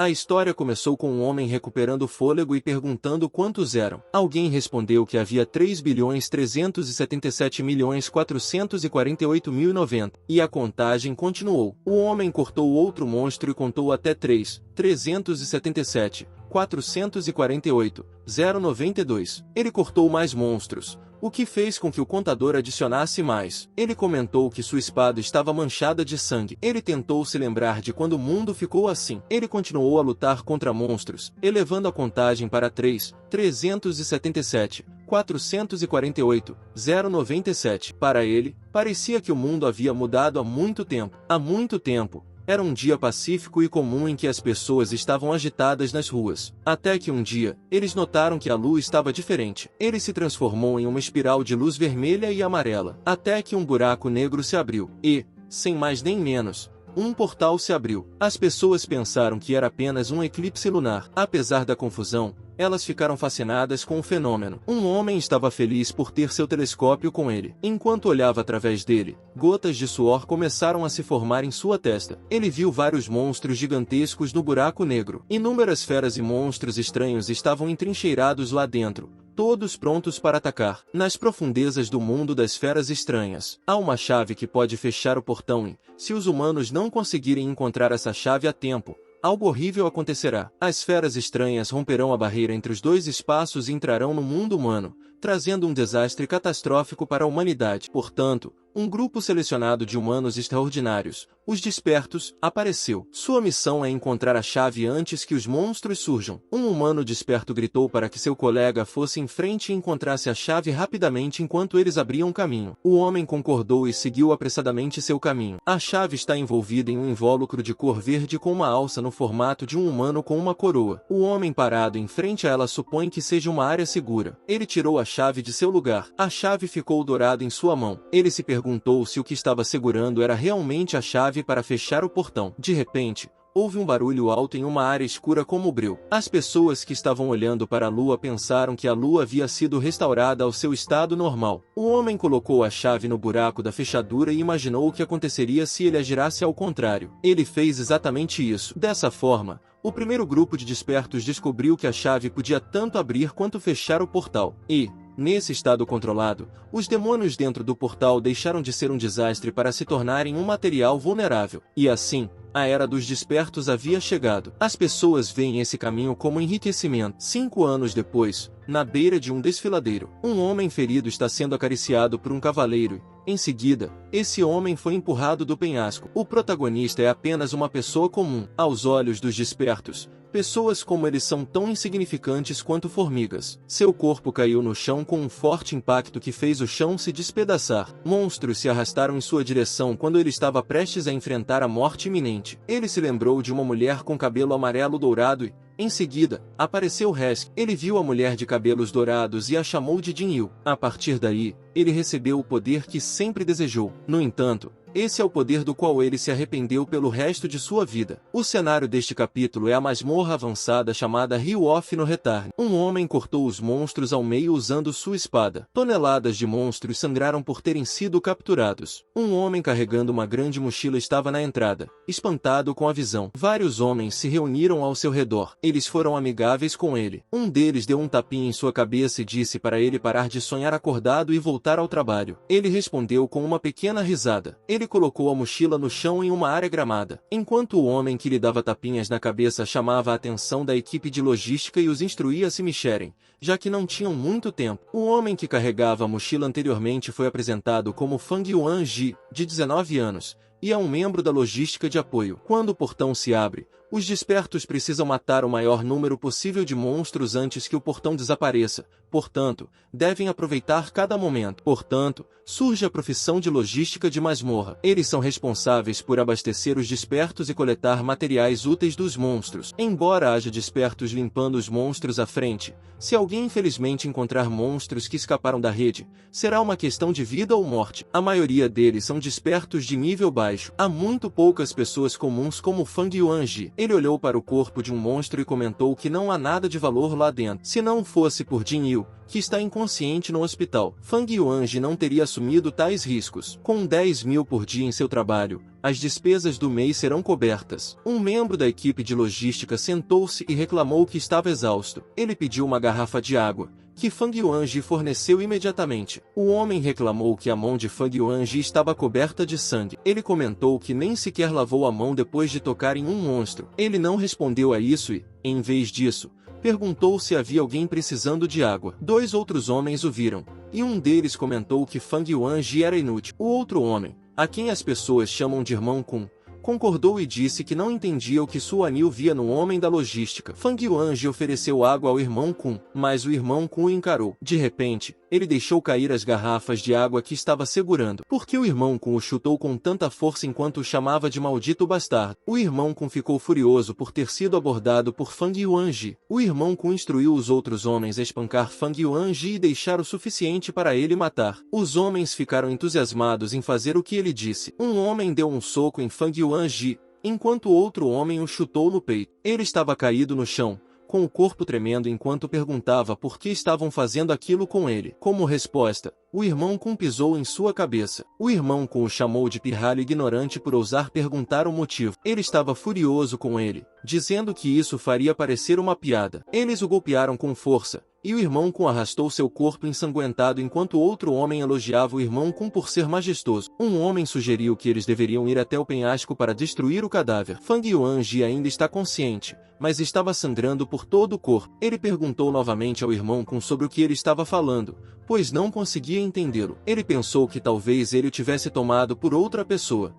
A história começou com um homem recuperando o fôlego e perguntando quantos eram. Alguém respondeu que havia 3.377.448.090, e a contagem continuou. O homem cortou outro monstro e contou até 3.448.092. Ele cortou mais monstros, o que fez com que o contador adicionasse mais. Ele comentou que sua espada estava manchada de sangue. Ele tentou se lembrar de quando o mundo ficou assim. Ele continuou a lutar contra monstros, elevando a contagem para 3.448.097. Para ele, parecia que o mundo havia mudado há muito tempo. Há muito tempo. Era um dia pacífico e comum em que as pessoas estavam agitadas nas ruas. Até que um dia, eles notaram que a lua estava diferente. Ele se transformou em uma espiral de luz vermelha e amarela. Até que um buraco negro se abriu. E, sem mais nem menos, um portal se abriu. As pessoas pensaram que era apenas um eclipse lunar. Apesar da confusão, elas ficaram fascinadas com o fenômeno. Um homem estava feliz por ter seu telescópio com ele. Enquanto olhava através dele, gotas de suor começaram a se formar em sua testa. Ele viu vários monstros gigantescos no buraco negro. Inúmeras feras e monstros estranhos estavam entrincheirados lá dentro, todos prontos para atacar. Nas profundezas do mundo das feras estranhas, há uma chave que pode fechar o portão e, se os humanos não conseguirem encontrar essa chave a tempo, algo horrível acontecerá. As feras estranhas romperão a barreira entre os dois espaços e entrarão no mundo humano, trazendo um desastre catastrófico para a humanidade. Portanto, um grupo selecionado de humanos extraordinários, os Despertos, apareceu. Sua missão é encontrar a chave antes que os monstros surjam. Um humano desperto gritou para que seu colega fosse em frente e encontrasse a chave rapidamente enquanto eles abriam caminho. O homem concordou e seguiu apressadamente seu caminho. A chave está envolvida em um invólucro de cor verde com uma alça no formato de um humano com uma coroa. O homem parado em frente a ela supõe que seja uma área segura. Ele tirou a chave de seu lugar. A chave ficou dourada em sua mão. Ele se perguntou se o que estava segurando era realmente a chave para fechar o portão. De repente, houve um barulho alto em uma área escura como o breu. As pessoas que estavam olhando para a lua pensaram que a lua havia sido restaurada ao seu estado normal. O homem colocou a chave no buraco da fechadura e imaginou o que aconteceria se ele agirasse ao contrário. Ele fez exatamente isso. Dessa forma, o primeiro grupo de despertos descobriu que a chave podia tanto abrir quanto fechar o portal. E, nesse estado controlado, os demônios dentro do portal deixaram de ser um desastre para se tornarem um material vulnerável. E assim, a Era dos Despertos havia chegado. As pessoas veem esse caminho como enriquecimento. 5 anos depois, na beira de um desfiladeiro, um homem ferido está sendo acariciado por um cavaleiro. Em seguida, esse homem foi empurrado do penhasco. O protagonista é apenas uma pessoa comum. Aos olhos dos Despertos, pessoas como eles são tão insignificantes quanto formigas. Seu corpo caiu no chão com um forte impacto que fez o chão se despedaçar. Monstros se arrastaram em sua direção quando ele estava prestes a enfrentar a morte iminente. Ele se lembrou de uma mulher com cabelo amarelo dourado e, em seguida, apareceu Resk. Ele viu a mulher de cabelos dourados e a chamou de Jinyu. A partir daí, ele recebeu o poder que sempre desejou. No entanto, esse é o poder do qual ele se arrependeu pelo resto de sua vida. O cenário deste capítulo é a masmorra avançada chamada Rio of no Return. Um homem cortou os monstros ao meio usando sua espada. Toneladas de monstros sangraram por terem sido capturados. Um homem carregando uma grande mochila estava na entrada, espantado com a visão. Vários homens se reuniram ao seu redor. Eles foram amigáveis com ele. Um deles deu um tapinha em sua cabeça e disse para ele parar de sonhar acordado e voltar ao trabalho. Ele respondeu com uma pequena risada. Ele colocou a mochila no chão em uma área gramada. Enquanto o homem que lhe dava tapinhas na cabeça chamava a atenção da equipe de logística e os instruía a se mexerem, já que não tinham muito tempo. O homem que carregava a mochila anteriormente foi apresentado como Fang Yuan-ji, de 19 anos, e é um membro da logística de apoio. Quando o portão se abre, os Despertos precisam matar o maior número possível de monstros antes que o portão desapareça. Portanto, devem aproveitar cada momento. Portanto, surge a profissão de logística de masmorra. Eles são responsáveis por abastecer os Despertos e coletar materiais úteis dos monstros. Embora haja Despertos limpando os monstros à frente, se alguém infelizmente encontrar monstros que escaparam da rede, será uma questão de vida ou morte. A maioria deles são Despertos de nível baixo. Há muito poucas pessoas comuns como Fang Yuan-ji. Ele olhou para o corpo de um monstro e comentou que não há nada de valor lá dentro. Se não fosse por Jinyu, Liu, que está inconsciente no hospital. Fang Yuanji não teria assumido tais riscos. Com 10 mil por dia em seu trabalho, as despesas do mês serão cobertas. Um membro da equipe de logística sentou-se e reclamou que estava exausto. Ele pediu uma garrafa de água, que Fang Yuanji forneceu imediatamente. O homem reclamou que a mão de Fang Yuanji estava coberta de sangue. Ele comentou que nem sequer lavou a mão depois de tocar em um monstro. Ele não respondeu a isso e, em vez disso, perguntou se havia alguém precisando de água. 2 outros homens o viram, e um deles comentou que Fang Yuanji era inútil. O outro homem, a quem as pessoas chamam de irmão Kun, concordou e disse que não entendia o que Su Anil via no homem da logística. Fang Yuanji ofereceu água ao irmão Kun, mas o irmão Kun o encarou. De repente, ele deixou cair as garrafas de água que estava segurando. Porque o irmão Kun o chutou com tanta força enquanto o chamava de maldito bastardo. O irmão Kun ficou furioso por ter sido abordado por Fang Yuanji. O irmão Kun instruiu os outros homens a espancar Fang Yuanji e deixar o suficiente para ele matar. Os homens ficaram entusiasmados em fazer o que ele disse. Um homem deu um soco em Fang Yuanji, enquanto outro homem o chutou no peito. Ele estava caído no chão, com o corpo tremendo enquanto perguntava por que estavam fazendo aquilo com ele. Como resposta, o irmão Kun pisou em sua cabeça. O irmão Kun o chamou de pirralho ignorante por ousar perguntar o motivo. Ele estava furioso com ele, dizendo que isso faria parecer uma piada. Eles o golpearam com força, e o irmão Kun arrastou seu corpo ensanguentado enquanto outro homem elogiava o irmão Kun por ser majestoso. Um homem sugeriu que eles deveriam ir até o penhasco para destruir o cadáver. Fang Yuanji ainda está consciente, mas estava sangrando por todo o corpo. Ele perguntou novamente ao irmão Kun sobre o que ele estava falando, pois não conseguia entendê-lo. Ele pensou que talvez ele o tivesse tomado por outra pessoa.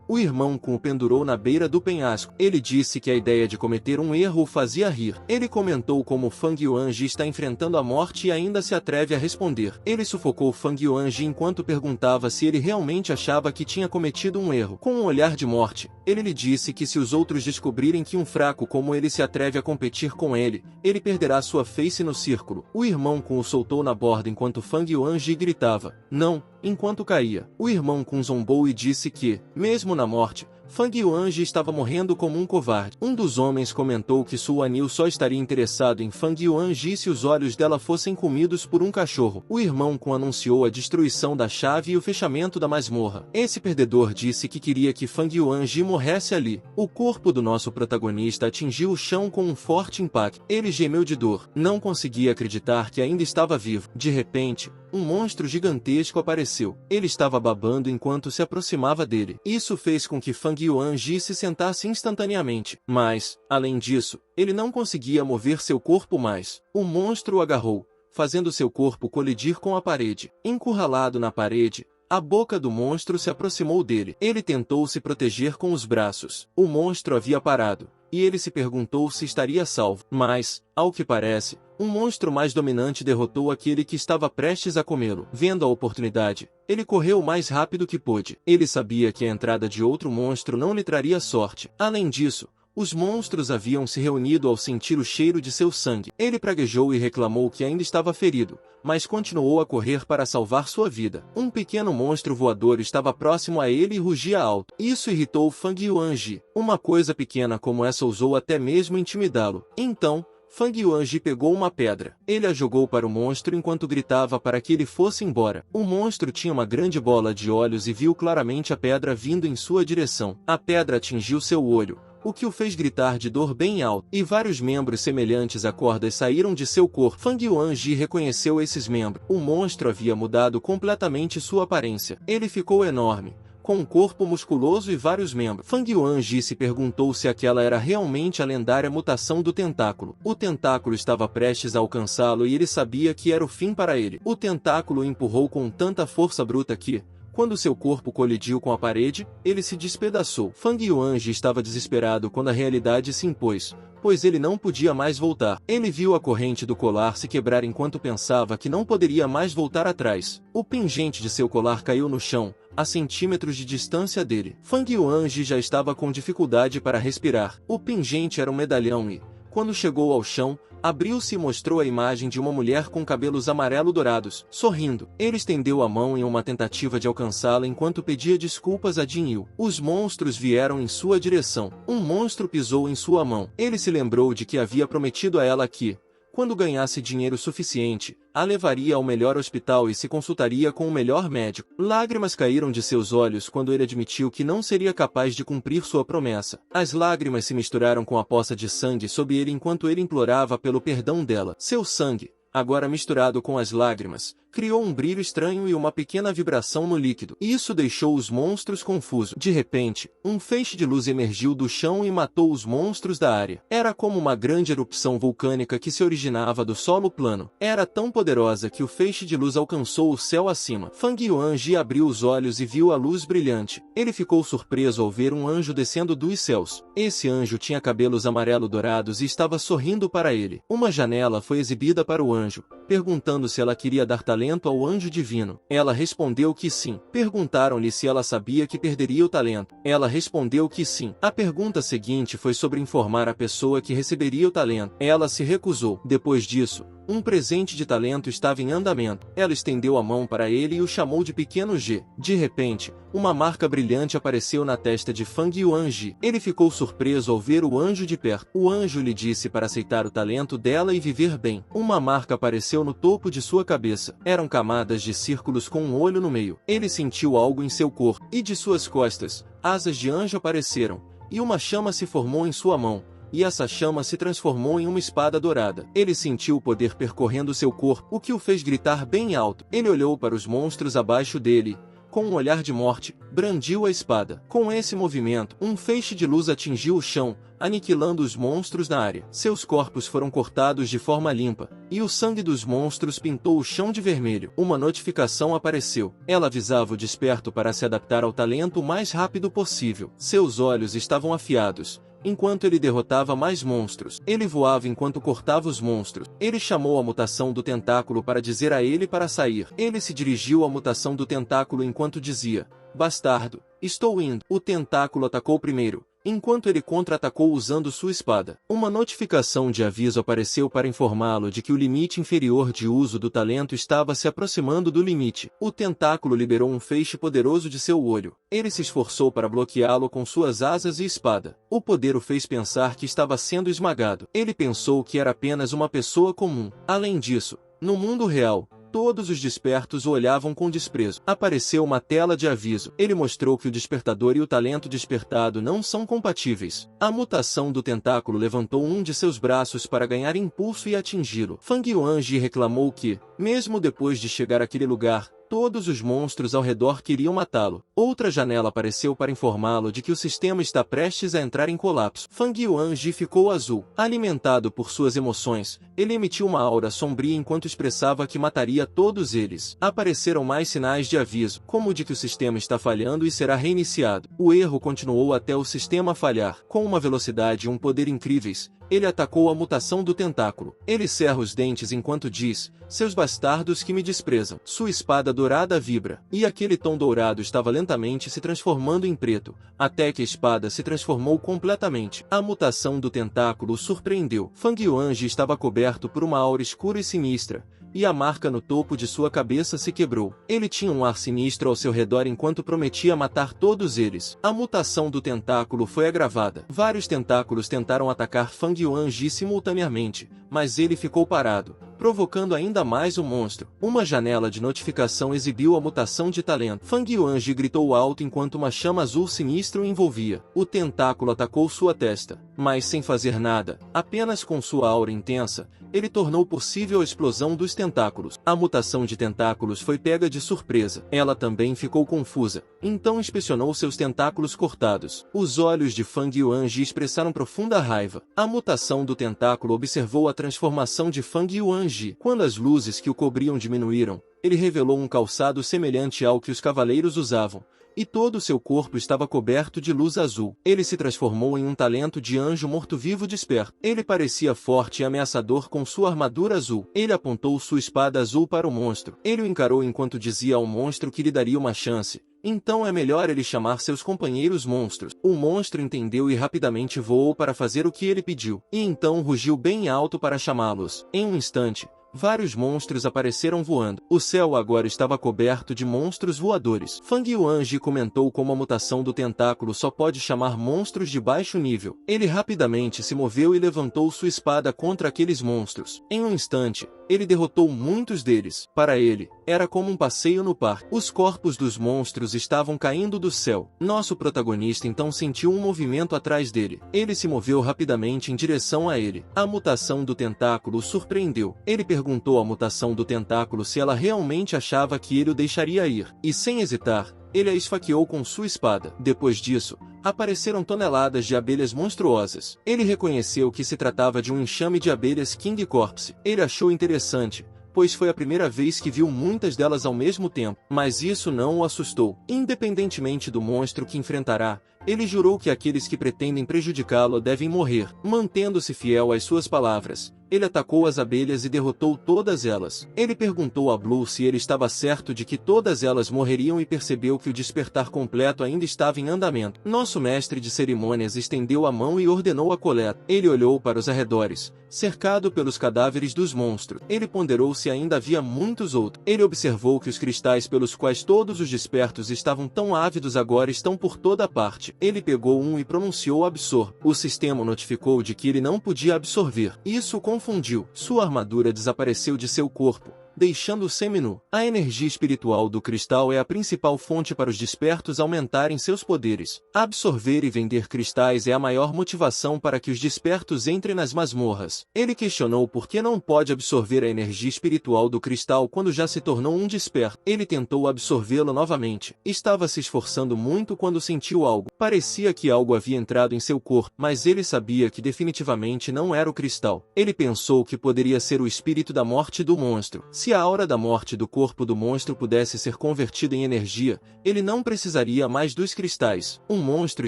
O irmão Kun o pendurou na beira do penhasco. Ele disse que a ideia de cometer um erro o fazia rir. Ele comentou como Fang Yuanji está enfrentando a morte e ainda se atreve a responder. Ele sufocou Fang Yuanji enquanto perguntava se ele realmente achava que tinha cometido um erro. Com um olhar de morte, ele lhe disse que se os outros descobrirem que um fraco como ele se atreve a competir com ele, ele perderá sua face no círculo. O irmão Kun o soltou na borda enquanto Fang Yuanji gritava, não, enquanto caía. O irmão Kun zombou e disse que, mesmo na morte, Fang Yuanji estava morrendo como um covarde. Um dos homens comentou que Su Anil só estaria interessado em Fang Yuanji se os olhos dela fossem comidos por um cachorro. O irmão Kun anunciou a destruição da chave e o fechamento da masmorra. Esse perdedor disse que queria que Fang Yuanji morresse ali. O corpo do nosso protagonista atingiu o chão com um forte impacto. Ele gemeu de dor. Não conseguia acreditar que ainda estava vivo. De repente, um monstro gigantesco apareceu. Ele estava babando enquanto se aproximava dele. Isso fez com que Fang Yuanji se sentasse instantaneamente. Mas, além disso, ele não conseguia mover seu corpo mais. O monstro o agarrou, fazendo seu corpo colidir com a parede. Encurralado na parede, a boca do monstro se aproximou dele. Ele tentou se proteger com os braços. O monstro havia parado, e ele se perguntou se estaria salvo. Mas, ao que parece, um monstro mais dominante derrotou aquele que estava prestes a comê-lo. Vendo a oportunidade, ele correu o mais rápido que pôde. Ele sabia que a entrada de outro monstro não lhe traria sorte. Além disso, os monstros haviam se reunido ao sentir o cheiro de seu sangue. Ele praguejou e reclamou que ainda estava ferido, mas continuou a correr para salvar sua vida. Um pequeno monstro voador estava próximo a ele e rugia alto. Isso irritou Fang Yuanji. Uma coisa pequena como essa ousou até mesmo intimidá-lo. Então, Fang Yuanji pegou uma pedra. Ele a jogou para o monstro enquanto gritava para que ele fosse embora. O monstro tinha uma grande bola de olhos e viu claramente a pedra vindo em sua direção. A pedra atingiu seu olho, o que o fez gritar de dor bem alto, e vários membros semelhantes a cordas saíram de seu corpo. Fang Yuanji reconheceu esses membros. O monstro havia mudado completamente sua aparência. Ele ficou enorme, com um corpo musculoso e vários membros. Fang Yuanji se perguntou se aquela era realmente a lendária mutação do tentáculo. O tentáculo estava prestes a alcançá-lo e ele sabia que era o fim para ele. O tentáculo o empurrou com tanta força bruta que, quando seu corpo colidiu com a parede, ele se despedaçou. Fang Yuanji estava desesperado quando a realidade se impôs, pois ele não podia mais voltar. Ele viu a corrente do colar se quebrar enquanto pensava que não poderia mais voltar atrás. O pingente de seu colar caiu no chão, a centímetros de distância dele. Fang Yuanji já estava com dificuldade para respirar. O pingente era um medalhão e, Quando chegou ao chão, abriu-se e mostrou a imagem de uma mulher com cabelos amarelo-dourados, sorrindo. Ele estendeu a mão em uma tentativa de alcançá-la enquanto pedia desculpas a Jin-Yu. Os monstros vieram em sua direção. Um monstro pisou em sua mão. Ele se lembrou de que havia prometido a ela que, quando ganhasse dinheiro suficiente, a levaria ao melhor hospital e se consultaria com o melhor médico. Lágrimas caíram de seus olhos quando ele admitiu que não seria capaz de cumprir sua promessa. As lágrimas se misturaram com a poça de sangue sob ele enquanto ele implorava pelo perdão dela. Seu sangue, agora misturado com as lágrimas, criou um brilho estranho e uma pequena vibração no líquido. Isso deixou os monstros confusos. De repente, um feixe de luz emergiu do chão e matou os monstros da área. Era como uma grande erupção vulcânica que se originava do solo plano. Era tão poderosa que o feixe de luz alcançou o céu acima. Fang Yuanji abriu os olhos e viu a luz brilhante. Ele ficou surpreso ao ver um anjo descendo dos céus. Esse anjo tinha cabelos amarelo-dourados e estava sorrindo para ele. Uma janela foi exibida para o anjo, perguntando se ela queria dar talento ao anjo divino. Ela respondeu que sim. Perguntaram-lhe se ela sabia que perderia o talento. Ela respondeu que sim. A pergunta seguinte foi sobre informar a pessoa que receberia o talento. Ela se recusou. Depois disso, um presente de talento estava em andamento. Ela estendeu a mão para ele e o chamou de Pequeno G. De repente, uma marca brilhante apareceu na testa de Fang Yuanji. Ele ficou surpreso ao ver o anjo de perto. O anjo lhe disse para aceitar o talento dela e viver bem. Uma marca apareceu no topo de sua cabeça. Eram camadas de círculos com um olho no meio. Ele sentiu algo em seu corpo, e de suas costas, asas de anjo apareceram, e uma chama se formou em sua mão. E essa chama se transformou em uma espada dourada. Ele sentiu o poder percorrendo seu corpo, o que o fez gritar bem alto. Ele olhou para os monstros abaixo dele. Com um olhar de morte, brandiu a espada. Com esse movimento, um feixe de luz atingiu o chão, aniquilando os monstros na área. Seus corpos foram cortados de forma limpa, e o sangue dos monstros pintou o chão de vermelho. Uma notificação apareceu. Ela avisava o desperto para se adaptar ao talento o mais rápido possível. Seus olhos estavam afiados. Enquanto ele derrotava mais monstros, ele voava enquanto cortava os monstros. Ele chamou a mutação do tentáculo para dizer a ele para sair. Ele se dirigiu à mutação do tentáculo enquanto dizia: "Bastardo, estou indo." O tentáculo atacou primeiro, enquanto ele contra-atacou usando sua espada. Uma notificação de aviso apareceu para informá-lo de que o limite inferior de uso do talento estava se aproximando do limite. O tentáculo liberou um feixe poderoso de seu olho. Ele se esforçou para bloqueá-lo com suas asas e espada. O poder o fez pensar que estava sendo esmagado. Ele pensou que era apenas uma pessoa comum. Além disso, no mundo real, todos os despertos o olhavam com desprezo. Apareceu uma tela de aviso. Ele mostrou que o despertador e o talento despertado não são compatíveis. A mutação do tentáculo levantou um de seus braços para ganhar impulso e atingi-lo. Fang Yuanji reclamou que, mesmo depois de chegar àquele lugar, todos os monstros ao redor queriam matá-lo. Outra janela apareceu para informá-lo de que o sistema está prestes a entrar em colapso. Fang Yuanji ficou azul. Alimentado por suas emoções, ele emitiu uma aura sombria enquanto expressava que mataria todos eles. Apareceram mais sinais de aviso, como o de que o sistema está falhando e será reiniciado. O erro continuou até o sistema falhar. Com uma velocidade e um poder incríveis, ele atacou a mutação do tentáculo. Ele cerra os dentes enquanto diz: "Seus bastardos que me desprezam." Sua espada dourada vibra, e aquele tom dourado estava lentamente se transformando em preto, até que a espada se transformou completamente. A mutação do tentáculo o surpreendeu. Fang Yuanji estava coberto por uma aura escura e sinistra, e a marca no topo de sua cabeça se quebrou. Ele tinha um ar sinistro ao seu redor enquanto prometia matar todos eles. A mutação do tentáculo foi agravada. Vários tentáculos tentaram atacar Fang Yuanji simultaneamente, mas ele ficou parado, provocando ainda mais o monstro. Uma janela de notificação exibiu a mutação de talento. Fang Yuanji gritou alto enquanto uma chama azul sinistra o envolvia. O tentáculo atacou sua testa, mas sem fazer nada, apenas com sua aura intensa, ele tornou possível a explosão dos tentáculos. A mutação de tentáculos foi pega de surpresa. Ela também ficou confusa. Então inspecionou seus tentáculos cortados. Os olhos de Fang Yuanji expressaram profunda raiva. A mutação do tentáculo observou a transformação de Fang Yuanji. Quando as luzes que o cobriam diminuíram, ele revelou um calçado semelhante ao que os cavaleiros usavam, e todo o seu corpo estava coberto de luz azul. Ele se transformou em um talento de anjo morto-vivo desperto. Ele parecia forte e ameaçador com sua armadura azul. Ele apontou sua espada azul para o monstro. Ele o encarou enquanto dizia ao monstro que lhe daria uma chance, Então é melhor ele chamar seus companheiros monstros. O monstro entendeu e rapidamente voou para fazer o que ele pediu, e então rugiu bem alto para chamá-los. Em um instante, vários monstros apareceram voando. O céu agora estava coberto de monstros voadores. Fang Yuanji comentou como a mutação do tentáculo só pode chamar monstros de baixo nível. Ele rapidamente se moveu e levantou sua espada contra aqueles monstros. Em um instante, ele derrotou muitos deles. Para ele, era como um passeio no parque. Os corpos dos monstros estavam caindo do céu. Nosso protagonista então sentiu um movimento atrás dele. Ele se moveu rapidamente em direção a ele. A mutação do tentáculo o surpreendeu. Ele perguntou à mutação do tentáculo se ela realmente achava que ele o deixaria ir. E sem hesitar, ele a esfaqueou com sua espada. Depois disso, apareceram toneladas de abelhas monstruosas. Ele reconheceu que se tratava de um enxame de abelhas King Corpse. Ele achou interessante, pois foi a primeira vez que viu muitas delas ao mesmo tempo. Mas isso não o assustou. Independentemente do monstro que enfrentará, ele jurou que aqueles que pretendem prejudicá-lo devem morrer. Mantendo-se fiel às suas palavras, ele atacou as abelhas e derrotou todas elas. Ele perguntou a Blue se ele estava certo de que todas elas morreriam e percebeu que o despertar completo ainda estava em andamento. Nosso mestre de cerimônias estendeu a mão e ordenou a coleta. Ele olhou para os arredores, cercado pelos cadáveres dos monstros. Ele ponderou se ainda havia muitos outros. Ele observou que os cristais pelos quais todos os despertos estavam tão ávidos agora estão por toda parte. Ele pegou um e pronunciou absorver. O sistema notificou de que ele não podia absorver. Isso o confundiu. Sua armadura desapareceu de seu corpo, deixando-o seminu. A energia espiritual do cristal é a principal fonte para os despertos aumentarem seus poderes. Absorver e vender cristais é a maior motivação para que os despertos entrem nas masmorras. Ele questionou por que não pode absorver a energia espiritual do cristal quando já se tornou um desperto. Ele tentou absorvê-lo novamente. Estava se esforçando muito quando sentiu algo. Parecia que algo havia entrado em seu corpo, mas ele sabia que definitivamente não era o cristal. Ele pensou que poderia ser o espírito da morte do monstro. Se a aura da morte do corpo do monstro pudesse ser convertida em energia, ele não precisaria mais dos cristais. Um monstro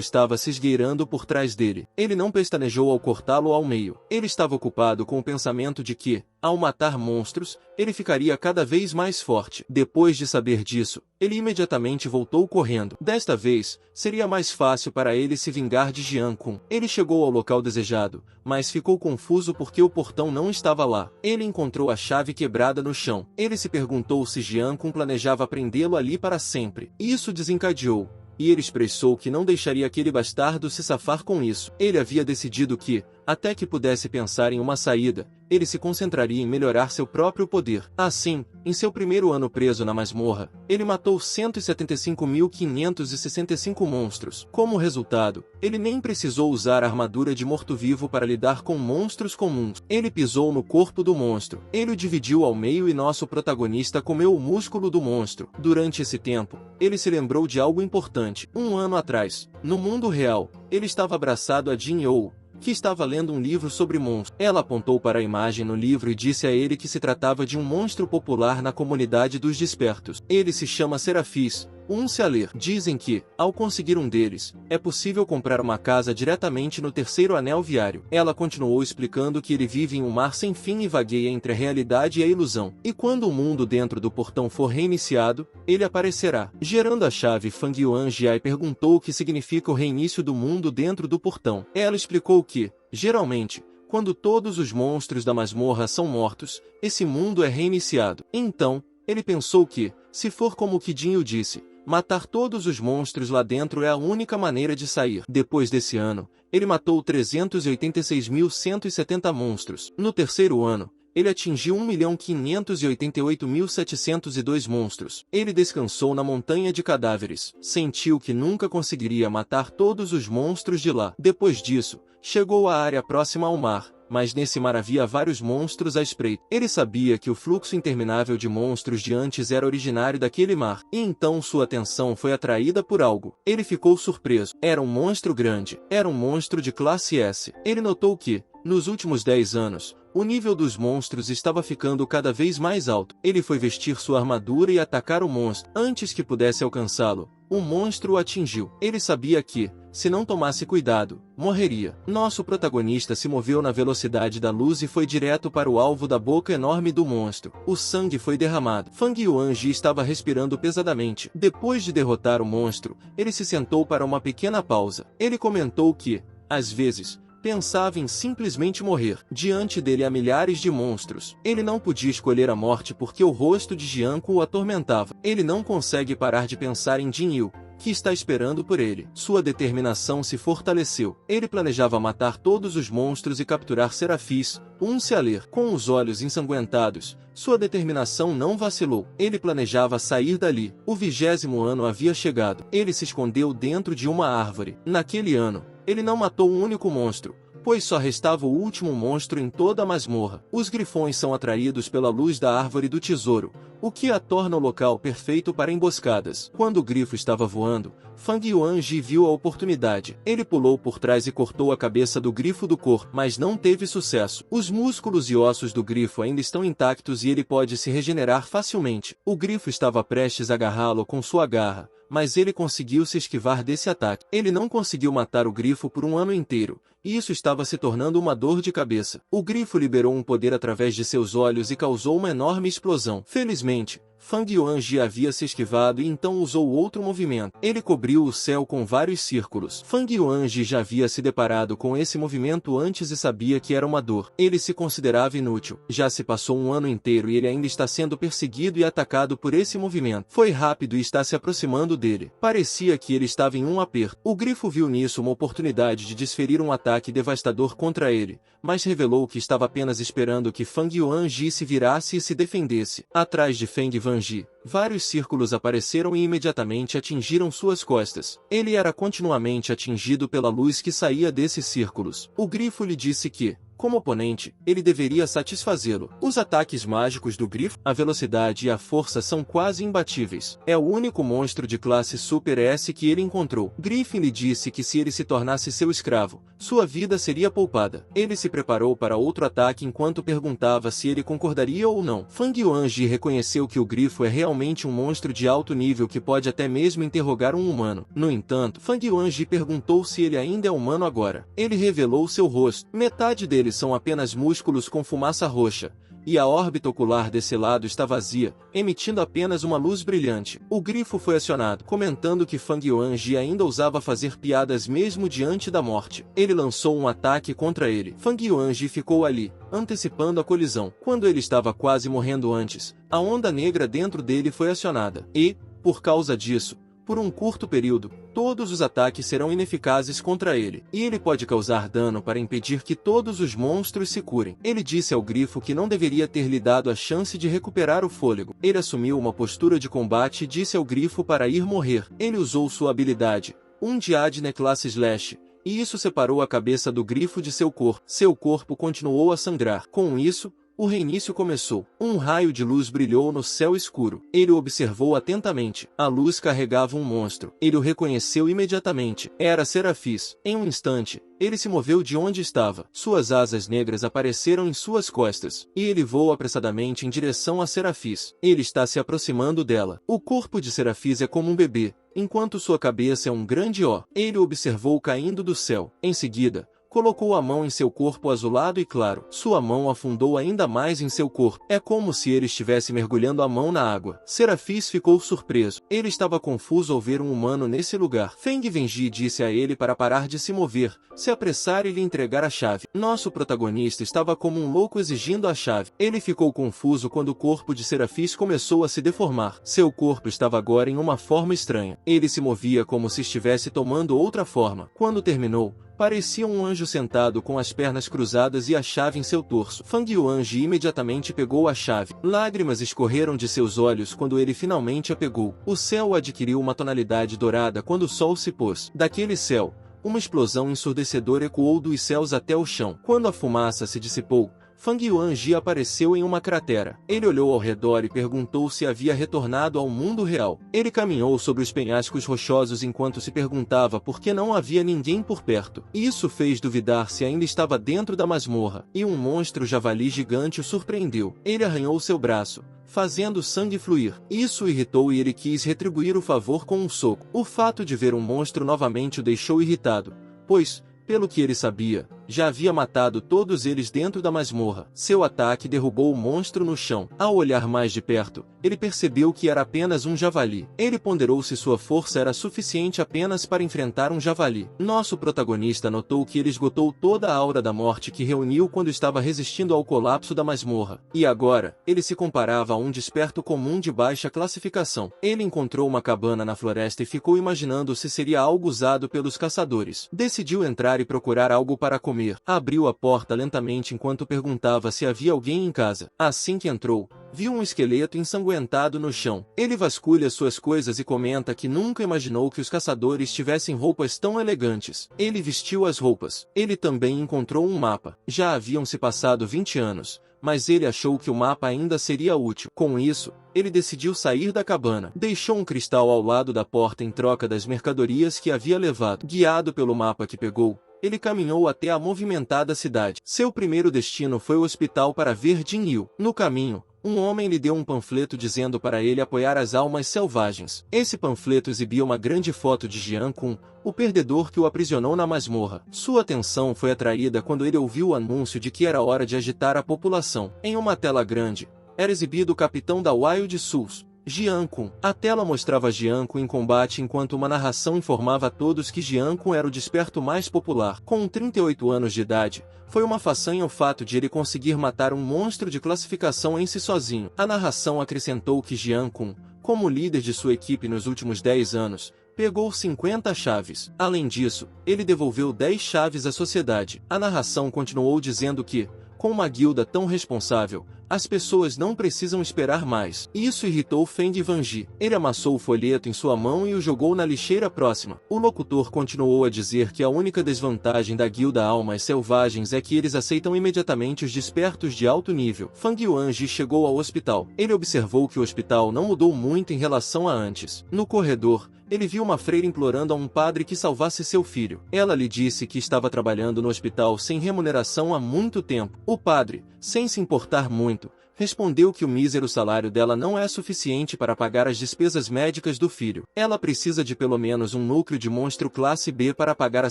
estava se esgueirando por trás dele. Ele não pestanejou ao cortá-lo ao meio. Ele estava ocupado com o pensamento de que, ao matar monstros, ele ficaria cada vez mais forte. Depois de saber disso, ele imediatamente voltou correndo. Desta vez, seria mais fácil para ele se vingar de Jian Kun. Ele chegou ao local desejado, mas ficou confuso porque o portão não estava lá. Ele encontrou a chave quebrada no chão. Ele se perguntou se Jian Kun planejava prendê-lo ali para sempre. Isso desencadeou, e ele expressou que não deixaria aquele bastardo se safar com isso. Ele havia decidido que, até que pudesse pensar em uma saída, ele se concentraria em melhorar seu próprio poder. Assim, em seu primeiro ano preso na masmorra, ele matou 175.565 monstros. Como resultado, ele nem precisou usar a armadura de morto-vivo para lidar com monstros comuns. Ele pisou no corpo do monstro. Ele o dividiu ao meio e nosso protagonista comeu o músculo do monstro. Durante esse tempo, ele se lembrou de algo importante. Um ano atrás, no mundo real, ele estava abraçado a Jin You, que estava lendo um livro sobre monstros. Ela apontou para a imagem no livro e disse a ele que se tratava de um monstro popular na comunidade dos despertos. Ele se chama Serafis. Um-se a ler. Dizem que, ao conseguir um deles, é possível comprar uma casa diretamente no terceiro anel viário. Ela continuou explicando que ele vive em um mar sem fim e vagueia entre a realidade e a ilusão. E quando o mundo dentro do portão for reiniciado, ele aparecerá. Gerando a chave, Fang Yuanji perguntou o que significa o reinício do mundo dentro do portão. Ela explicou que, geralmente, quando todos os monstros da masmorra são mortos, esse mundo é reiniciado. Então, ele pensou que, se for como o que Jinyu disse, matar todos os monstros lá dentro é a única maneira de sair. Depois desse ano, ele matou 386.170 monstros. No terceiro ano, ele atingiu 1.588.702 monstros. Ele descansou na montanha de cadáveres. Sentiu que nunca conseguiria matar todos os monstros de lá. Depois disso, chegou à área próxima ao mar, mas nesse mar havia vários monstros à espreita. Ele sabia que o fluxo interminável de monstros de antes era originário daquele mar, e então sua atenção foi atraída por algo. Ele ficou surpreso. Era um monstro grande. Era um monstro de classe S. Ele notou que, nos últimos 10 anos, O nível dos monstros estava ficando cada vez mais alto. Ele foi vestir sua armadura e atacar o monstro. Antes que pudesse alcançá-lo, o monstro o atingiu. Ele sabia que, se não tomasse cuidado, morreria. Nosso protagonista se moveu na velocidade da luz e foi direto para o alvo da boca enorme do monstro. O sangue foi derramado. Fang Yuanji estava respirando pesadamente. Depois de derrotar o monstro, ele se sentou para uma pequena pausa. Ele comentou que, às vezes, pensava em simplesmente morrer. Diante dele há milhares de monstros. Ele não podia escolher a morte porque o rosto de Jianko o atormentava. Ele não consegue parar de pensar em Jin Yu, que está esperando por ele. Sua determinação se fortaleceu. Ele planejava matar todos os monstros e capturar Serafis, Sealer. Com os olhos ensanguentados, sua determinação não vacilou. Ele planejava sair dali. O 20º ano havia chegado. Ele se escondeu dentro de uma árvore. Naquele ano, ele não matou um único monstro, pois só restava o último monstro em toda a masmorra. Os grifões são atraídos pela luz da árvore do tesouro, o que a torna o local perfeito para emboscadas. Quando o grifo estava voando, Fang Yuanji viu a oportunidade. Ele pulou por trás e cortou a cabeça do grifo do corpo, mas não teve sucesso. Os músculos e ossos do grifo ainda estão intactos e ele pode se regenerar facilmente. O grifo estava prestes a agarrá-lo com sua garra, mas ele conseguiu se esquivar desse ataque. Ele não conseguiu matar o grifo por um ano inteiro, e isso estava se tornando uma dor de cabeça. O grifo liberou um poder através de seus olhos e causou uma enorme explosão. Felizmente, Fang Yuanji havia se esquivado e então usou outro movimento. Ele cobriu o céu com vários círculos. Fang Yuanji já havia se deparado com esse movimento antes e sabia que era uma dor. Ele se considerava inútil. Já se passou um ano inteiro e ele ainda está sendo perseguido e atacado por esse movimento. Foi rápido e está se aproximando dele. Parecia que ele estava em um aperto. O grifo viu nisso uma oportunidade de desferir um ataque devastador contra ele, mas revelou que estava apenas esperando que Fang Yuanji se virasse e se defendesse. Atrás de Feng Yuanji, vários círculos apareceram e imediatamente atingiram suas costas. Ele era continuamente atingido pela luz que saía desses círculos. O grifo lhe disse que, como oponente, ele deveria satisfazê-lo. Os ataques mágicos do grifo, a velocidade e a força são quase imbatíveis. É o único monstro de classe Super S que ele encontrou. Griffin lhe disse que se ele se tornasse seu escravo, sua vida seria poupada. Ele se preparou para outro ataque enquanto perguntava se ele concordaria ou não. Fang Yuanji reconheceu que o grifo é realmente um monstro de alto nível que pode até mesmo interrogar um humano. No entanto, Fang Yuanji perguntou se ele ainda é humano agora. Ele revelou seu rosto. Metade dele são apenas músculos com fumaça roxa, e a órbita ocular desse lado está vazia, emitindo apenas uma luz brilhante. O grifo foi acionado, comentando que Fang Yuanji ainda ousava fazer piadas mesmo diante da morte. Ele lançou um ataque contra ele. Fang Yuanji ficou ali, antecipando a colisão. Quando ele estava quase morrendo antes, a onda negra dentro dele foi acionada, e, por causa disso, por um curto período, todos os ataques serão ineficazes contra ele, e ele pode causar dano para impedir que todos os monstros se curem. Ele disse ao grifo que não deveria ter lhe dado a chance de recuperar o fôlego. Ele assumiu uma postura de combate e disse ao grifo para ir morrer. Ele usou sua habilidade, Diadne classe Slash, e isso separou a cabeça do grifo de seu corpo. Seu corpo continuou a sangrar. Com isso, o reinício começou. Um raio de luz brilhou no céu escuro. Ele o observou atentamente. A luz carregava um monstro. Ele o reconheceu imediatamente. Era Serafis. Em um instante, ele se moveu de onde estava. Suas asas negras apareceram em suas costas, e ele voa apressadamente em direção a Serafis. Ele está se aproximando dela. O corpo de Serafis é como um bebê, enquanto sua cabeça é um grande O. Ele o observou caindo do céu. Em seguida, colocou a mão em seu corpo azulado e claro. Sua mão afundou ainda mais em seu corpo. É como se ele estivesse mergulhando a mão na água. Serafis ficou surpreso. Ele estava confuso ao ver um humano nesse lugar. Feng Yuanji disse a ele para parar de se mover, se apressar e lhe entregar a chave. Nosso protagonista estava como um louco exigindo a chave. Ele ficou confuso quando o corpo de Serafis começou a se deformar. Seu corpo estava agora em uma forma estranha. Ele se movia como se estivesse tomando outra forma. Quando terminou, parecia um anjo sentado com as pernas cruzadas e a chave em seu torso. Fang Yuanji imediatamente pegou a chave. Lágrimas escorreram de seus olhos quando ele finalmente a pegou. O céu adquiriu uma tonalidade dourada quando o sol se pôs. Daquele céu, uma explosão ensurdecedora ecoou dos céus até o chão. Quando a fumaça se dissipou, Fang Yuanji apareceu em uma cratera. Ele olhou ao redor e perguntou se havia retornado ao mundo real. Ele caminhou sobre os penhascos rochosos enquanto se perguntava por que não havia ninguém por perto. Isso fez duvidar se ainda estava dentro da masmorra, e um monstro javali gigante o surpreendeu. Ele arranhou seu braço, fazendo sangue fluir. Isso o irritou e ele quis retribuir o favor com um soco. O fato de ver um monstro novamente o deixou irritado, pois, pelo que ele sabia, já havia matado todos eles dentro da masmorra. Seu ataque derrubou o monstro no chão. Ao olhar mais de perto, ele percebeu que era apenas um javali. Ele ponderou se sua força era suficiente apenas para enfrentar um javali. Nosso protagonista notou que ele esgotou toda a aura da morte que reuniu quando estava resistindo ao colapso da masmorra. E agora, ele se comparava a um desperto comum de baixa classificação. Ele encontrou uma cabana na floresta e ficou imaginando se seria algo usado pelos caçadores. Decidiu entrar e procurar algo para comer. Abriu a porta lentamente enquanto perguntava se havia alguém em casa. Assim que entrou, viu um esqueleto ensanguentado no chão. Ele vasculha suas coisas e comenta que nunca imaginou que os caçadores tivessem roupas tão elegantes. Ele vestiu as roupas. Ele também encontrou um mapa. Já haviam se passado 20 anos, mas ele achou que o mapa ainda seria útil. Com isso, ele decidiu sair da cabana. Deixou um cristal ao lado da porta em troca das mercadorias que havia levado. Guiado pelo mapa que pegou, ele caminhou até a movimentada cidade. Seu primeiro destino foi o hospital para ver Jin Yu. No caminho, um homem lhe deu um panfleto dizendo para ele apoiar as almas selvagens. Esse panfleto exibia uma grande foto de Jian Kun, o perdedor que o aprisionou na masmorra. Sua atenção foi atraída quando ele ouviu o anúncio de que era hora de agitar a população. Em uma tela grande, era exibido o capitão da Wild Souls, Jian Kun. A tela mostrava Jian Kun em combate enquanto uma narração informava a todos que Jian Kun era o desperto mais popular. Com 38 anos de idade, foi uma façanha o fato de ele conseguir matar um monstro de classificação em si sozinho. A narração acrescentou que Jian Kun, como líder de sua equipe nos últimos 10 anos, pegou 50 chaves. Além disso, ele devolveu 10 chaves à sociedade. A narração continuou dizendo que, com uma guilda tão responsável, as pessoas não precisam esperar mais. Isso irritou Feng Vanji. Ele amassou o folheto em sua mão e o jogou na lixeira próxima. O locutor continuou a dizer que a única desvantagem da guilda Almas Selvagens é que eles aceitam imediatamente os despertos de alto nível. Fang Yuanji chegou ao hospital. Ele observou que o hospital não mudou muito em relação a antes. No corredor, ele viu uma freira implorando a um padre que salvasse seu filho. Ela lhe disse que estava trabalhando no hospital sem remuneração há muito tempo. O padre, sem se importar muito, respondeu que o mísero salário dela não é suficiente para pagar as despesas médicas do filho. Ela precisa de pelo menos um núcleo de monstro classe B para pagar a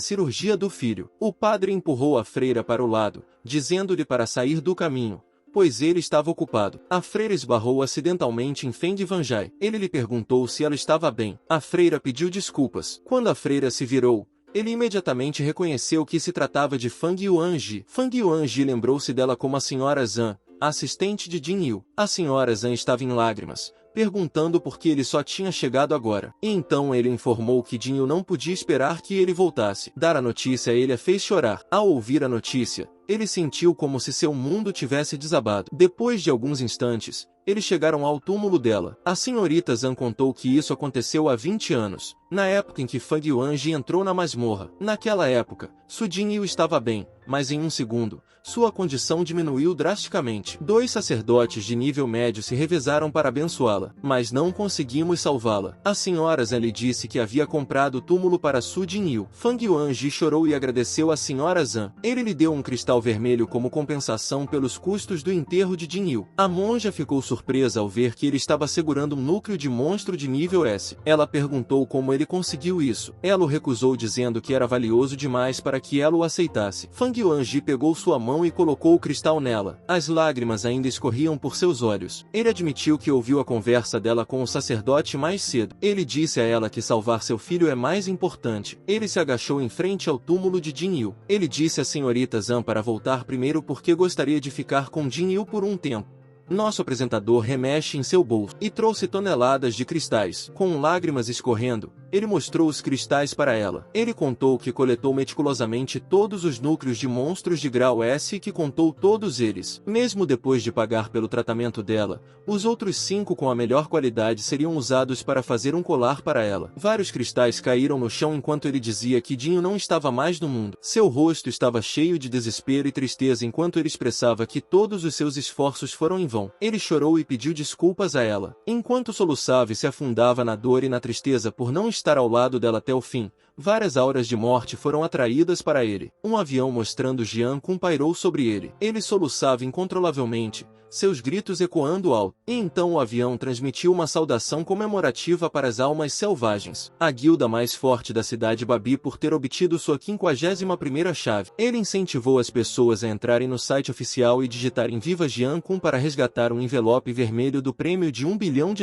cirurgia do filho. O padre empurrou a freira para o lado, dizendo-lhe para sair do caminho, pois ele estava ocupado. A freira esbarrou acidentalmente em Feng Vanjai. Ele lhe perguntou se ela estava bem. A freira pediu desculpas. Quando a freira se virou, ele imediatamente reconheceu que se tratava de Fang Yuanji. Fang Yuanji lembrou-se dela como a Senhora Zhan, a assistente de Jin Yu. A Senhora Zhan estava em lágrimas, perguntando por que ele só tinha chegado agora. E então ele informou que Jin Yu não podia esperar que ele voltasse. Dar a notícia a ele a fez chorar. Ao ouvir a notícia, ele sentiu como se seu mundo tivesse desabado. Depois de alguns instantes, eles chegaram ao túmulo dela. A senhorita Zhan contou que isso aconteceu há 20 anos, na época em que Fang Yuanji entrou na masmorra. Naquela época, Su Jinyu estava bem, mas em um segundo, sua condição diminuiu drasticamente. 2 sacerdotes de nível médio se revezaram para abençoá-la, mas não conseguimos salvá-la. A senhora Zhan lhe disse que havia comprado o túmulo para Su Jinyu. Fang Yuanji chorou e agradeceu à senhora Zhan. Ele lhe deu um cristal vermelho como compensação pelos custos do enterro de Jin Yu. A monja ficou surpresa ao ver que ele estava segurando um núcleo de monstro de nível S. Ela perguntou como ele conseguiu isso. Ela o recusou dizendo que era valioso demais para que ela o aceitasse. Fang Yuanji pegou sua mão e colocou o cristal nela. As lágrimas ainda escorriam por seus olhos. Ele admitiu que ouviu a conversa dela com o sacerdote mais cedo. Ele disse a ela que salvar seu filho é mais importante. Ele se agachou em frente ao túmulo de Jin Yu. Ele disse à senhorita Zhan para voltar primeiro porque gostaria de ficar com Jin Yu por um tempo. Nosso apresentador remexe em seu bolso e trouxe toneladas de cristais. Com lágrimas escorrendo, ele mostrou os cristais para ela. Ele contou que coletou meticulosamente todos os núcleos de monstros de grau S e que contou todos eles. Mesmo depois de pagar pelo tratamento dela, os outros 5 com a melhor qualidade seriam usados para fazer um colar para ela. Vários cristais caíram no chão enquanto ele dizia que Dinho não estava mais no mundo. Seu rosto estava cheio de desespero e tristeza enquanto ele expressava que todos os seus esforços foram em vão. Ele chorou e pediu desculpas a ela. Enquanto soluçava e se afundava na dor e na tristeza por não estar ao lado dela até o fim, várias auras de morte foram atraídas para ele. Um avião mostrando Jian-kun pairou sobre ele. Ele soluçava incontrolavelmente, seus gritos ecoando alto. E então o avião transmitiu uma saudação comemorativa para as almas selvagens. A guilda mais forte da cidade Babi por ter obtido sua 51ª chave. Ele incentivou as pessoas a entrarem no site oficial e digitarem Viva Jian-kun para resgatar um envelope vermelho do prêmio de $1 bilhão.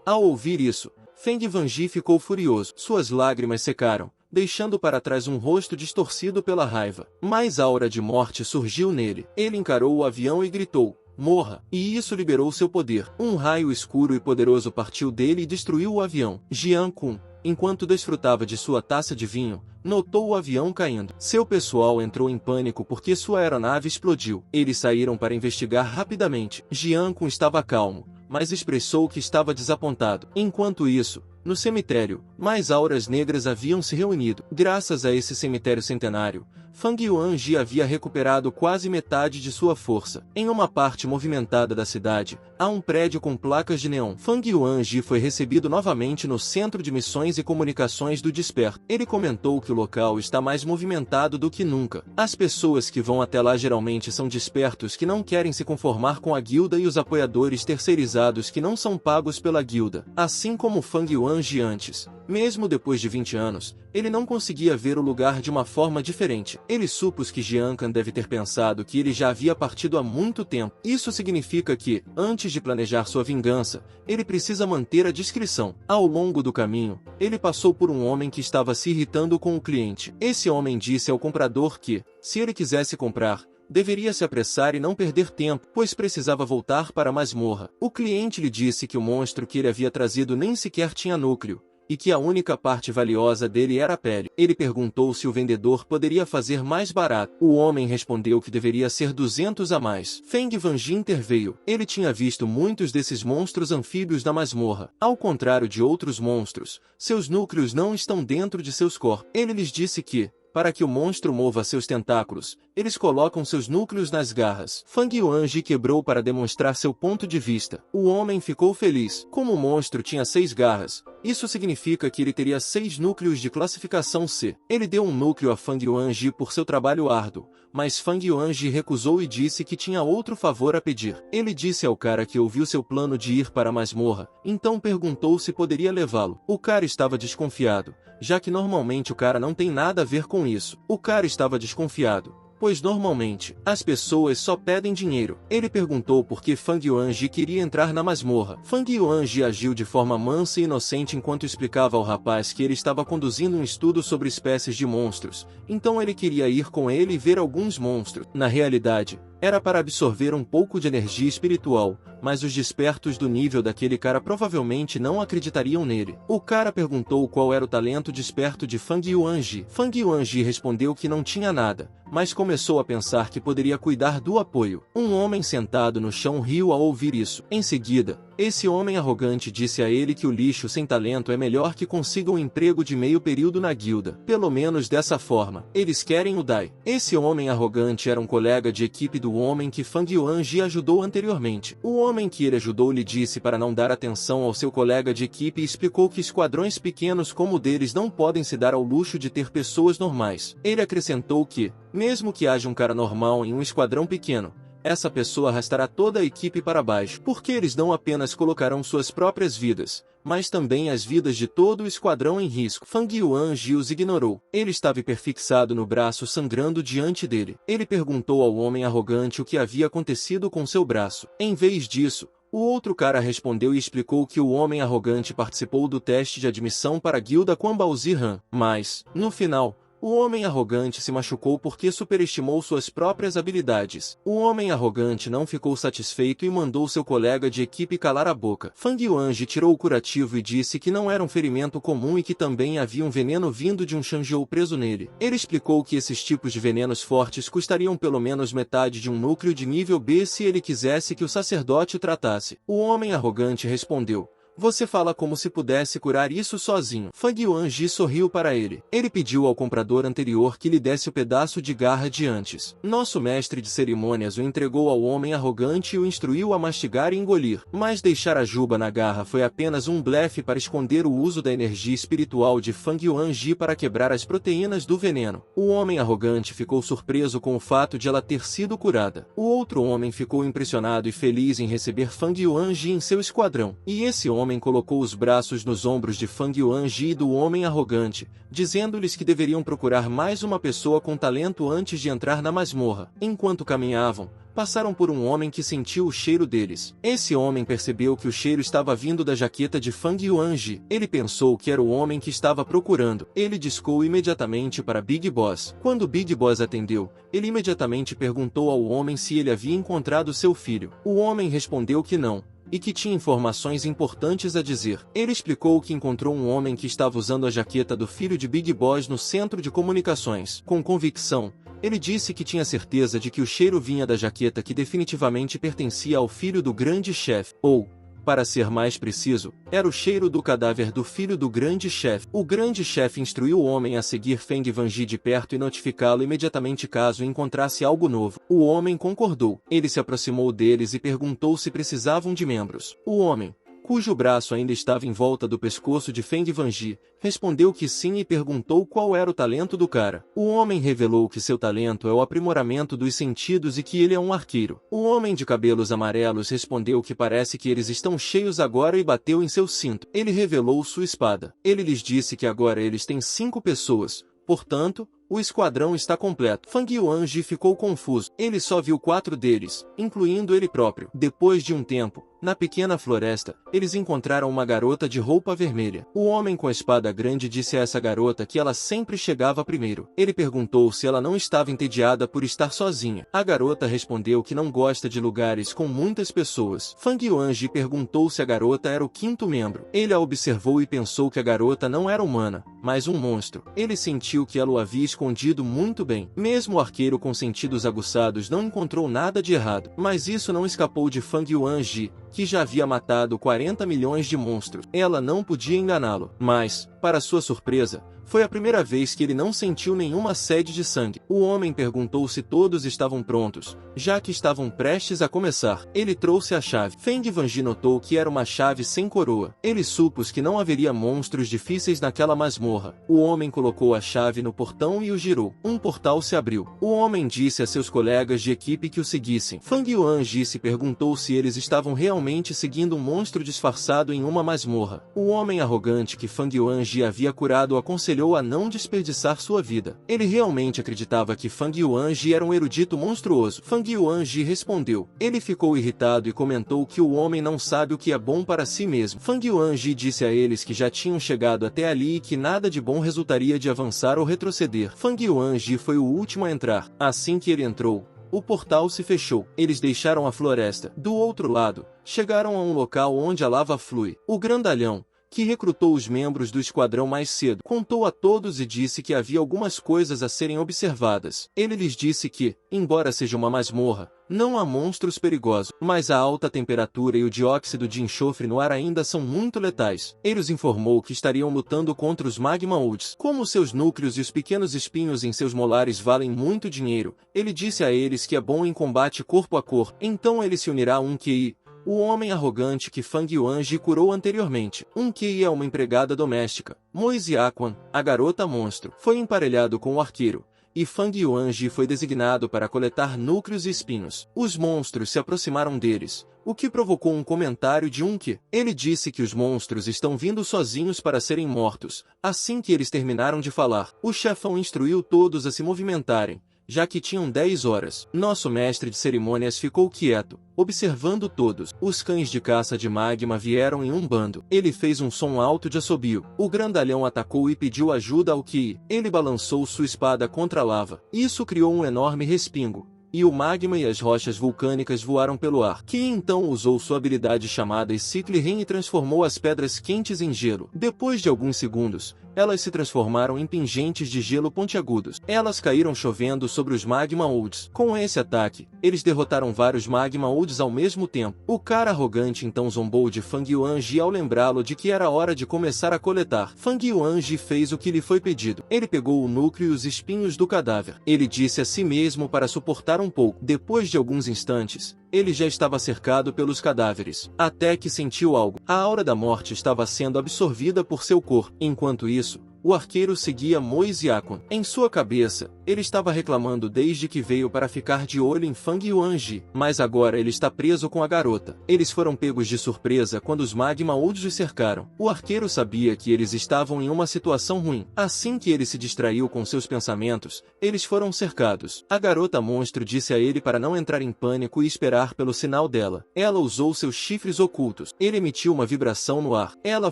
Ao ouvir isso, Feng Wanji ficou furioso. Suas lágrimas secaram, deixando para trás um rosto distorcido pela raiva. Mais aura de morte surgiu nele. Ele encarou o avião e gritou: "Morra!" E isso liberou seu poder. Um raio escuro e poderoso partiu dele e destruiu o avião. Jian-kun, enquanto desfrutava de sua taça de vinho, notou o avião caindo. Seu pessoal entrou em pânico porque sua aeronave explodiu. Eles saíram para investigar rapidamente. Jian-kun estava calmo, mas expressou que estava desapontado. Enquanto isso, no cemitério, mais auras negras haviam se reunido. Graças a esse cemitério centenário, Fang Yuanji havia recuperado quase metade de sua força. Em uma parte movimentada da cidade, há um prédio com placas de neon. Fang Yuanji foi recebido novamente no Centro de Missões e Comunicações do Desperto. Ele comentou que o local está mais movimentado do que nunca. As pessoas que vão até lá geralmente são despertos que não querem se conformar com a guilda e os apoiadores terceirizados que não são pagos pela guilda. Assim como Fang Yuanji antes, mesmo depois de 20 anos, ele não conseguia ver o lugar de uma forma diferente. Ele supôs que Jian-kun deve ter pensado que ele já havia partido há muito tempo. Isso significa que, antes de planejar sua vingança, ele precisa manter a discrição. Ao longo do caminho, ele passou por um homem que estava se irritando com o cliente. Esse homem disse ao comprador que, se ele quisesse comprar, deveria se apressar e não perder tempo, pois precisava voltar para a masmorra. O cliente lhe disse que o monstro que ele havia trazido nem sequer tinha núcleo, e que a única parte valiosa dele era a pele. Ele perguntou se o vendedor poderia fazer mais barato. O homem respondeu que deveria ser 200 a mais. Feng Wanji interveio. Ele tinha visto muitos desses monstros anfíbios na masmorra. Ao contrário de outros monstros, seus núcleos não estão dentro de seus corpos. Ele lhes disse que, para que o monstro mova seus tentáculos, eles colocam seus núcleos nas garras. Fang Yuanji quebrou para demonstrar seu ponto de vista. O homem ficou feliz. Como o monstro tinha 6 garras, isso significa que ele teria 6 núcleos de classificação C. Ele deu um núcleo a Fang Yuanji por seu trabalho árduo, mas Fang Yuanji recusou e disse que tinha outro favor a pedir. Ele disse ao cara que ouviu seu plano de ir para a masmorra, então perguntou se poderia levá-lo. O cara estava desconfiado, já que normalmente o cara não tem nada a ver com isso. O cara estava desconfiado, pois normalmente, as pessoas só pedem dinheiro. Ele perguntou por que Fang Yuanji queria entrar na masmorra. Fang Yuanji agiu de forma mansa e inocente enquanto explicava ao rapaz que ele estava conduzindo um estudo sobre espécies de monstros, então ele queria ir com ele e ver alguns monstros. Na realidade, era para absorver um pouco de energia espiritual, mas os despertos do nível daquele cara provavelmente não acreditariam nele. O cara perguntou qual era o talento desperto de Fang Yuanji. Fang Yuanji respondeu que não tinha nada, mas começou a pensar que poderia cuidar do apoio. Um homem sentado no chão riu ao ouvir isso. Em seguida, esse homem arrogante disse a ele que o lixo sem talento é melhor que consiga um emprego de meio período na guilda. Pelo menos dessa forma, eles querem o Dai. Esse homem arrogante era um colega de equipe do homem que Fang Yuanji ajudou anteriormente. O homem que ele ajudou lhe disse para não dar atenção ao seu colega de equipe e explicou que esquadrões pequenos como o deles não podem se dar ao luxo de ter pessoas normais. Ele acrescentou que, mesmo que haja um cara normal em um esquadrão pequeno, essa pessoa arrastará toda a equipe para baixo, porque eles não apenas colocarão suas próprias vidas, mas também as vidas de todo o esquadrão em risco. Fang Yuanji os ignorou. Ele estava hiperfixado no braço sangrando diante dele. Ele perguntou ao homem arrogante o que havia acontecido com seu braço. Em vez disso, o outro cara respondeu e explicou que o homem arrogante participou do teste de admissão para a guilda Quanbao Zihan, mas, no final, O homem arrogante se machucou porque superestimou suas próprias habilidades. O homem arrogante não ficou satisfeito e mandou seu colega de equipe calar a boca. Fang Yuanji tirou o curativo e disse que não era um ferimento comum e que também havia um veneno vindo de um Shangzhou preso nele. Ele explicou que esses tipos de venenos fortes custariam pelo menos metade de um núcleo de nível B se ele quisesse que o sacerdote o tratasse. O homem arrogante respondeu: "Você fala como se pudesse curar isso sozinho." Fang Yuanji sorriu para ele. Ele pediu ao comprador anterior que lhe desse o pedaço de garra de antes. Nosso mestre de cerimônias o entregou ao homem arrogante e o instruiu a mastigar e engolir. Mas deixar a juba na garra foi apenas um blefe para esconder o uso da energia espiritual de Fang Yuanji para quebrar as proteínas do veneno. O homem arrogante ficou surpreso com o fato de ela ter sido curada. O outro homem ficou impressionado e feliz em receber Fang Yuanji em seu esquadrão. E esse homem colocou os braços nos ombros de Fang Yuanji e do homem arrogante, dizendo-lhes que deveriam procurar mais uma pessoa com talento antes de entrar na masmorra. Enquanto caminhavam, passaram por um homem que sentiu o cheiro deles. Esse homem percebeu que o cheiro estava vindo da jaqueta de Fang Yuanji. Ele pensou que era o homem que estava procurando. Ele discou imediatamente para Big Boss. Quando Big Boss atendeu, ele imediatamente perguntou ao homem se ele havia encontrado seu filho. O homem respondeu que não, e que tinha informações importantes a dizer. Ele explicou que encontrou um homem que estava usando a jaqueta do filho de Big Boss no centro de comunicações. Com convicção, ele disse que tinha certeza de que o cheiro vinha da jaqueta que definitivamente pertencia ao filho do grande chefe, ou, para ser mais preciso, era o cheiro do cadáver do filho do grande chefe. O grande chefe instruiu o homem a seguir Feng Vanji de perto e notificá-lo imediatamente caso encontrasse algo novo. O homem concordou. Ele se aproximou deles e perguntou se precisavam de membros. O homem, cujo braço ainda estava em volta do pescoço de Feng Vanji, respondeu que sim e perguntou qual era o talento do cara. O homem revelou que seu talento é o aprimoramento dos sentidos e que ele é um arqueiro. O homem de cabelos amarelos respondeu que parece que eles estão cheios agora e bateu em seu cinto. Ele revelou sua espada. Ele lhes disse que agora eles têm 5 pessoas, portanto, o esquadrão está completo. Fang Yuanji ficou confuso. Ele só viu 4 deles, incluindo ele próprio. Depois de um tempo, na pequena floresta, eles encontraram uma garota de roupa vermelha. O homem com a espada grande disse a essa garota que ela sempre chegava primeiro. Ele perguntou se ela não estava entediada por estar sozinha. A garota respondeu que não gosta de lugares com muitas pessoas. Fang Yuanji perguntou se a garota era o 5º membro. Ele a observou e pensou que a garota não era humana, mas um monstro. Ele sentiu que ela o havia escondido muito bem. Mesmo o arqueiro com sentidos aguçados não encontrou nada de errado. Mas isso não escapou de Fang Yuanji, que já havia matado 40 milhões de monstros. Ela não podia enganá-lo. Mas, para sua surpresa, foi a primeira vez que ele não sentiu nenhuma sede de sangue. O homem perguntou se todos estavam prontos, já que estavam prestes a começar. Ele trouxe a chave. Feng Vanji notou que era uma chave sem coroa. Ele supôs que não haveria monstros difíceis naquela masmorra. O homem colocou a chave no portão e o girou. Um portal se abriu. O homem disse a seus colegas de equipe que o seguissem. Fang Yuanji se perguntou se eles estavam realmente seguindo um monstro disfarçado em uma masmorra. O homem arrogante que Fang Yuanji havia curado o aconselhou a não desperdiçar sua vida. Ele realmente acreditava que Fang Yuanji era um erudito monstruoso. Fang Yuanji respondeu. Ele ficou irritado e comentou que o homem não sabe o que é bom para si mesmo. Fang Yuanji disse a eles que já tinham chegado até ali e que nada de bom resultaria de avançar ou retroceder. Fang Yuanji foi o último a entrar. Assim que ele entrou, o portal se fechou. Eles deixaram a floresta. Do outro lado, chegaram a um local onde a lava flui. O grandalhão, que recrutou os membros do esquadrão mais cedo, contou a todos e disse que havia algumas coisas a serem observadas. Ele lhes disse que, embora seja uma masmorra, não há monstros perigosos, mas a alta temperatura e o dióxido de enxofre no ar ainda são muito letais. Ele os informou que estariam lutando contra os Magma Wolves. Como seus núcleos e os pequenos espinhos em seus molares valem muito dinheiro, ele disse a eles que é bom em combate corpo a corpo. Então ele se unirá a um QI, o homem arrogante que Fang Yuanji curou anteriormente. Um QI é uma empregada doméstica. Moise Aquan, a garota monstro, foi emparelhado com o arqueiro, e Fang Yuanji foi designado para coletar núcleos e espinhos. Os monstros se aproximaram deles, o que provocou um comentário de um que ele disse que os monstros estão vindo sozinhos para serem mortos. Assim que eles terminaram de falar, o chefão instruiu todos a se movimentarem, já que tinham 10 horas. Nosso mestre de cerimônias ficou quieto, observando todos. Os cães de caça de magma vieram em um bando. Ele fez um som alto de assobio. O grandalhão atacou e pediu ajuda ao Ki. Ele balançou sua espada contra a lava. Isso criou um enorme respingo, e o magma e as rochas vulcânicas voaram pelo ar. Ki então usou sua habilidade chamada Cycliren e transformou as pedras quentes em gelo. Depois de alguns segundos, elas se transformaram em pingentes de gelo pontiagudos. Elas caíram chovendo sobre os Magma Olds. Com esse ataque, eles derrotaram vários Magma Olds ao mesmo tempo. O cara arrogante então zombou de Fang Yuanji ao lembrá-lo de que era hora de começar a coletar. Fang Yuanji fez o que lhe foi pedido. Ele pegou o núcleo e os espinhos do cadáver. Ele disse a si mesmo para suportar um pouco. Depois de alguns instantes, ele já estava cercado pelos cadáveres, até que sentiu algo. A aura da morte estava sendo absorvida por seu corpo. Enquanto isso, o arqueiro seguia Moise Yakun. Em sua cabeça, ele estava reclamando desde que veio para ficar de olho em Fang Yuanji, mas agora ele está preso com a garota. Eles foram pegos de surpresa quando os Magma Olds os cercaram. O arqueiro sabia que eles estavam em uma situação ruim. Assim que ele se distraiu com seus pensamentos, eles foram cercados. A garota monstro disse a ele para não entrar em pânico e esperar pelo sinal dela. Ela usou seus chifres ocultos. Ele emitiu uma vibração no ar. Ela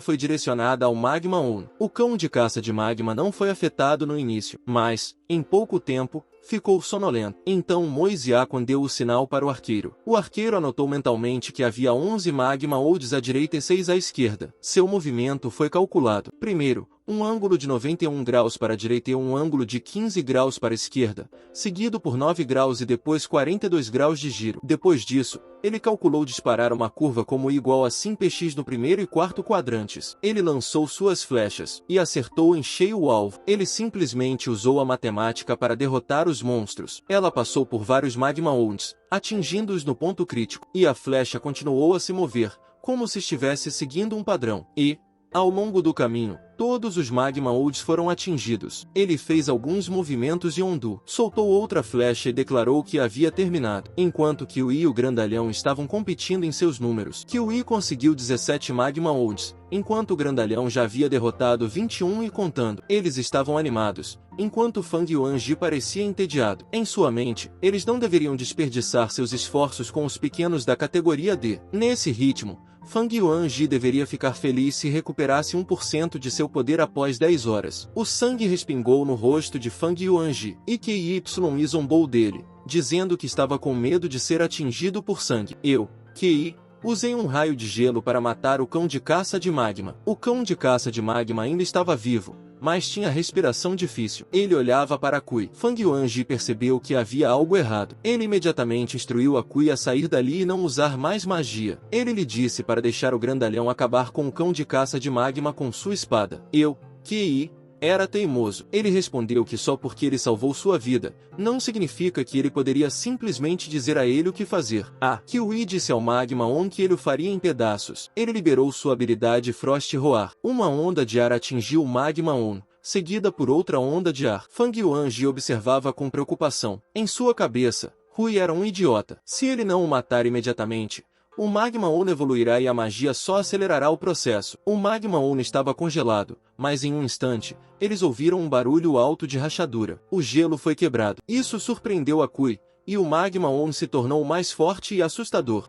foi direcionada ao Magma On. O cão de caça de magma não foi afetado no início, mas, em pouco tempo, ficou sonolento. Então Moise Yakun deu o sinal para o arqueiro. O arqueiro anotou mentalmente que havia 11 Magma Olds à direita e 6 à esquerda. Seu movimento foi calculado. Primeiro, um ângulo de 91 graus para a direita e um ângulo de 15 graus para a esquerda, seguido por 9 graus e depois 42 graus de giro. Depois disso, ele calculou disparar uma curva como igual a 5px no primeiro e quarto quadrantes. Ele lançou suas flechas e acertou em cheio o alvo. Ele simplesmente usou a matemática para derrotar os monstros. Ela passou por vários Magma Olds, atingindo-os no ponto crítico, e a flecha continuou a se mover, como se estivesse seguindo um padrão. E, ao longo do caminho, todos os Magma Olds foram atingidos. Ele fez alguns movimentos de Ondu, soltou outra flecha e declarou que havia terminado. Enquanto Kiwi e o grandalhão estavam competindo em seus números, Kiwi conseguiu 17 Magma Olds, enquanto o grandalhão já havia derrotado 21 e contando. Eles estavam animados, enquanto Fang Yuanji parecia entediado. Em sua mente, eles não deveriam desperdiçar seus esforços com os pequenos da categoria D. Nesse ritmo, Fang Yuanji deveria ficar feliz se recuperasse 1% de seu poder após 10 horas. O sangue respingou no rosto de Fang Yuanji, e Kyi zombou dele, dizendo que estava com medo de ser atingido por sangue. Eu, Kyi, usei um raio de gelo para matar o cão de caça de magma. O cão de caça de magma ainda estava vivo, mas tinha respiração difícil. Ele olhava para Kui. Fang Yuanji percebeu que havia algo errado. Ele imediatamente instruiu a Kui a sair dali e não usar mais magia. Ele lhe disse para deixar o grandalhão acabar com o cão de caça de magma com sua espada. Eu, Ki, era teimoso. Ele respondeu que só porque ele salvou sua vida, não significa que ele poderia simplesmente dizer a ele o que fazer. Kiwi disse ao Magma On que ele o faria em pedaços. Ele liberou sua habilidade Frost Roar. Uma onda de ar atingiu o Magma On, seguida por outra onda de ar. Fang Yuanji observava com preocupação. Em sua cabeça, Rui era um idiota. Se ele não o matar imediatamente, o Magma On evoluirá e a magia só acelerará o processo. O Magma On estava congelado, mas em um instante, eles ouviram um barulho alto de rachadura. O gelo foi quebrado. Isso surpreendeu a Kui, e o Magma On se tornou mais forte e assustador.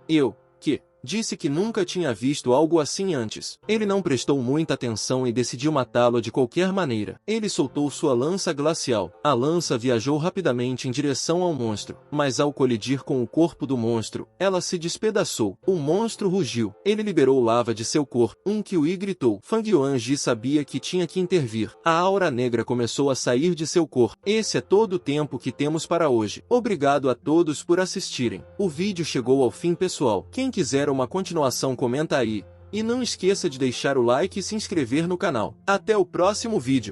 Disse que nunca tinha visto algo assim antes. Ele não prestou muita atenção e decidiu matá-lo de qualquer maneira. Ele soltou sua lança glacial. A lança viajou rapidamente em direção ao monstro, mas ao colidir com o corpo do monstro, ela se despedaçou. O monstro rugiu. Ele liberou lava de seu corpo. Kiwi gritou. Fang Yuanji sabia que tinha que intervir. A aura negra começou a sair de seu corpo. Esse é todo o tempo que temos para hoje. Obrigado a todos por assistirem. O vídeo chegou ao fim, pessoal. Quem quiser uma continuação, comenta aí. E não esqueça de deixar o like e se inscrever no canal. Até o próximo vídeo.